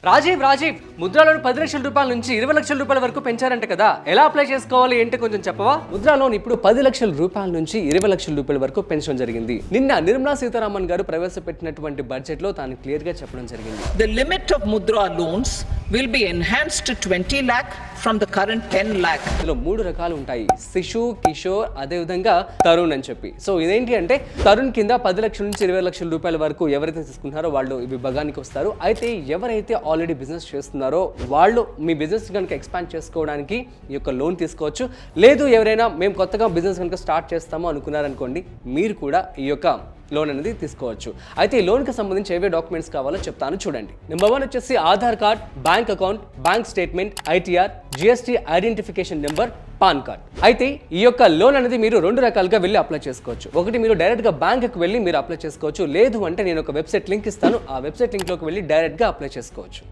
రాజీవ్ ముద్రాలోన్ 10 లక్షల రూపాయల నుంచి 20 లక్షల రూపాయల వరకు పెంచారంట కదా, ఎలా అప్లై చేసుకోవాలి ఏంటి కొంచెం చెప్పవా? ముద్రాలోన్ ఇప్పుడు 10 లక్షల రూపాయల నుంచి 20 లక్షల రూపాయల వరకు పెంచడం జరిగింది. నిన్న నిర్మలా సీతారామన్ గారు ప్రవేశపెట్టినటువంటి బడ్జెట్ లో తాను క్లియర్ గా చెప్పడం జరిగింది. The limit of Mudra loans will be enhanced to 20 lakh from the current 10 lakh. ఇందులో 3 రకాలు ఉంటాయి, శిశు, కిషోర్, అదే విధంగా తరుణ్ అని చెప్పి. సో ఇదేంటి అంటే తరుణ్ కింద 10 లక్షల నుంచి 20 లక్షల రూపాయల వరకు ఎవరైతే తీసుకుంటారో వాళ్ళు ఈ విభాగానికి వస్తారు. అయితే ఎవరైతే ఆల్రెడీ బిజినెస్ చేస్తున్నారో వాళ్ళు మీ బిజినెస్ కనుక ఎక్స్పాండ్ చేసుకోవడానికి ఈ యొక్క లోన్ తీసుకోవచ్చు. లేదు ఎవరైనా మేము కొత్తగా బిజినెస్ కనుక స్టార్ట్ చేస్తామో అనుకున్నారనుకోండి, మీరు కూడా ఈ యొక్క లోన్ అనేది తీసుకోవచ్చు. అయితే ఈ లోన్కి సంబంధించి ఏవే డాక్యుమెంట్స్ కావాలో చెప్తాను చూడండి. నెంబర్ 1 వచ్చేసి Aadhaar card, bank account, bank statement, ITR, GST identification number, pan card. అయితే ఈ యొక్క లోన్ అనేది మీరు 2 రకాలుగా వెళ్ళి అప్లై చేసుకోవచ్చు. ఒకటి మీరు డైరెక్ట్గా బ్యాంక్కి వెళ్ళి మీరు అప్లై చేసుకోవచ్చు. లేదు అంటే నేను ఒక వెబ్సైట్ లింక్ ఇస్తాను, ఆ వెబ్సైట్ లింక్లోకి వెళ్ళి డైరెక్ట్గా అప్లై చేసుకోవచ్చు.